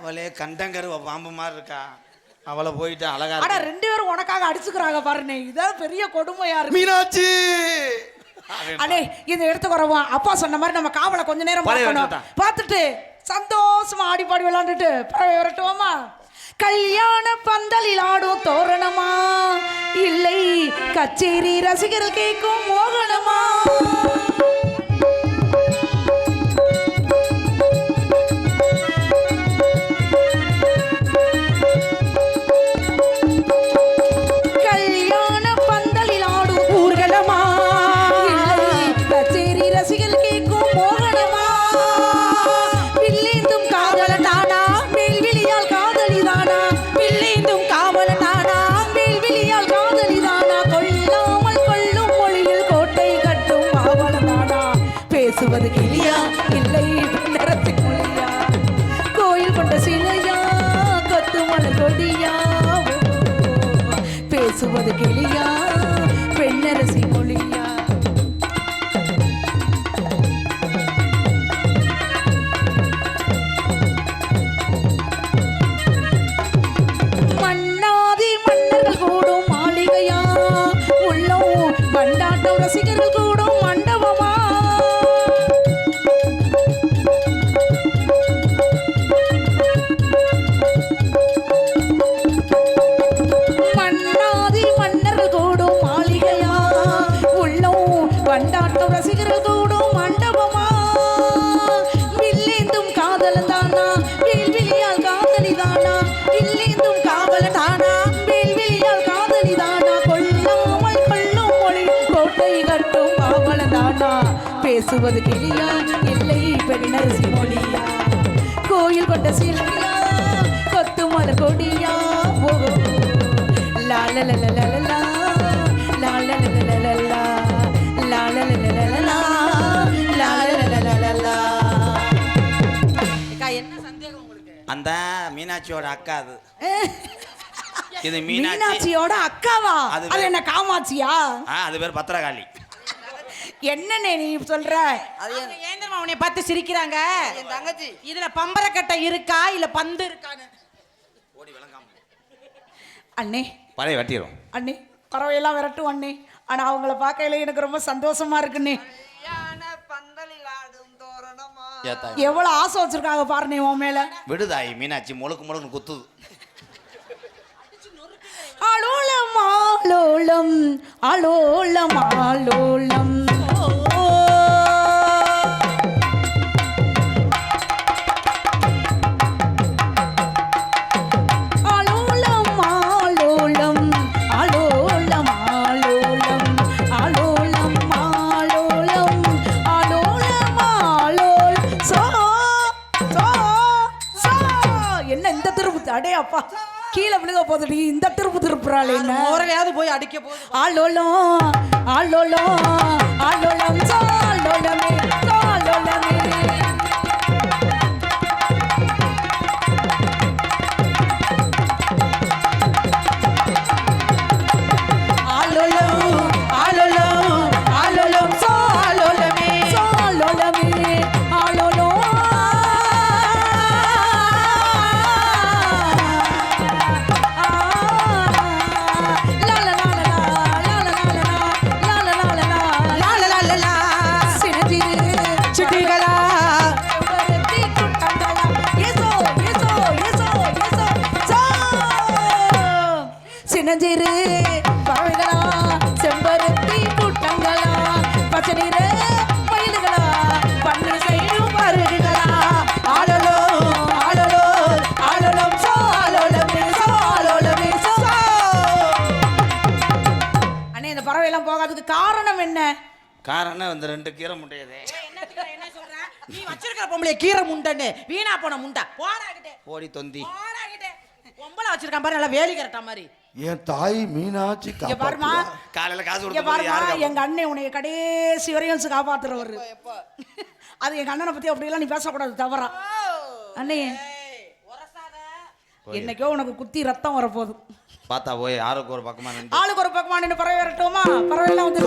அவளே கண்டங்கருவ பாம்பு மாதிரி இருக்கா. அவளை போயிட்டு அழகா அட ரெண்டு பேரும் உனக்காக அடிச்சுக்கிறாங்க பாருண்ணே. இதான் பெரிய கொடுமையா இருக்கு. மீனாட்சி அடே இந்த இடத்துக்கு வரவா அப்பா சொன்ன மாதிரி நம்ம காவலை கொஞ்ச நேரம் பார்க்கணும். பார்த்துட்டு சந்தோஷமா ஆடி பாடி விளையாண்டுட்டு பறவை விரட்டுவோமா? கல்யாண பந்தலில் ஆடும் தோரணமா, இல்லை கச்சேரி ரசிகர்கள் கேட்கும் மோகனமா? கல்யாண பந்தலில் ஆடும் ஊர்வலமா, இல்லை கச்சேரி ரசிகர்கள் கேட்கும் மோகனமா? வில்லேந்தும் காதலன் நானா, மேல்விழியால் காதலிதானா? வில்லேந்தும் காவலன் நானா, மேல்விழியால் காதலிதானா? கொல்லாமல் கொள்ளும் மொழியில் கோட்டை கட்டும் ஆவலம் நானா? பேசுவது கிளியா, இல்லை நிறத்தின் மொழியா? கோயில் கொண்ட சிலையா, கொத்துமலை கொடியா? பேசுவது கிளியா, பெண்ணரசி மொழியா? மன்னாதி மன்னர்கள் கூடும் மாளிகையா, உள்ளம் பண்டாட்டம் ரசிகர்கள் கூடும் மண்டபமா? மன்னாதி மன்னர்கள் கூடும் மாளிகையா, உள்ளம் பண்டாட்டம் ரசிகர்கள் கூடும் மண்டபமா? வில்லேந்தும் காதலன் தானா, வேல்விழியால் காதலிதானா? வில்லேந்தும் காவலன் தானா, வேல்விழியால் காதலிதானா? கொல்லாமல் கொள்ளும் மொழி கோட்டை கட்டும் ஆவலன் தானா? பேசுவது கிளியா, இல்லை பெண்ணரசி மொழியா? கோயில் கொண்ட சிலையா, கொத்துமல கொடியா? ஓ லா லா லா லா லா லா லா லா லா லா லா லா லா லா லா லா லா லா லா. என்ன சந்தேகம் உங்களுக்கு? அந்த மீனாட்சியோட அக்கா அது. இது மீனாட்சி மீனாட்சியோட அக்காவா? அது என்ன காமாட்சியா? அது பேர் பத்திரகாளி. என்னன்னு நீ சொல்ற? ஏந்திரமா உன்னை பார்த்து சிரிக்கிறாங்க. என் தங்கச்சி இதுல பம்பரக்கட்டை இருக்கா இல்ல பந்து இருக்கான்னு ஓடி விளங்காம அண்ணே பழைய வட்டிரும் அண்ணே பறவையெல்லாம் விரட்டும் அண்ணே. ஆனா அவங்கள பார்க்கையில எனக்கு ரொம்ப சந்தோஷமா இருக்குண்ணே. எவ்வளவு ஆசை வச்சிருக்காங்க பாருண்ணே உன் மேல. விடுதாய் மீனாட்சி முழுக்கு முழுக்கு குத்துது. ஆலோலம் ஆலோலம் ஆலோலம் ஆலோலம் ஆலோலம் ஆலோலம் ஆலோலம் ஆலோலம் ஆலோலம் ஆலோலம் ஆலோலம் ஆலோல் சோ சோ சோ. என்ன இந்த திருப்பு? அடே அப்பா கீழே விழுக போதுடி. இந்த திருப்பு திருப்புறாள் என்ன? ஓரவையாவது போய் அடிக்க போகுது. ஆலோலம் ஆலோலம் ஆலோலம் சாலோலமே சாலோலமே. ஆலோலம் ஆலோலம் ஆலோலம் சாலோலமே சாலோலமே ஆலோலம். சின்னஞ்சிறு பறவைகளா, செம்பருத்தி கூட்டங்களா, பச்சை நீர மயில்களா, பண்ணு சைடும் பருகுகளா? ஆலோலோ ஆலோலோ ஆலோலம் சாலோலமே சாலோலமே சோ. அண்ணே இந்த பறவையெல்லாம் போகாததுக்கு காரணம் என்ன? காரணம் இந்த ரெண்டு கீரை முட்டையதே. என்ன சொல்ற? நீ வச்சிருக்கிற பொம்பளை கீரை முண்டன்னு வீணா போன முண்டா. போடாகிட்டே ஓடி தொந்தி போடாகிட்டே பொம்பளை வச்சிருக்கான் பாரு, நல்லா வேலி கரெக்டா மாதிரி. என் தாய் மீனாட்சி பாருமா, காலையில காசு கொடுத்து எங்க அண்ணன் உன்னை கடைசி வரையும் காப்பாத்துறவர். அது எங்க அண்ணனை பத்தி அப்படி எல்லாம் நீ பேசக்கூடாது, தவறா அண்ணே. என்னைக்கோ உனக்கு குத்தி ரத்தம் வரப்போகுது. பார்த்தா போய் ஆளுக்கு ஒரு பக்கமா ஆளுக்கு ஒரு பக்கமா நின்று பறவை வரட்டுமா? பறவை எல்லாம் வந்து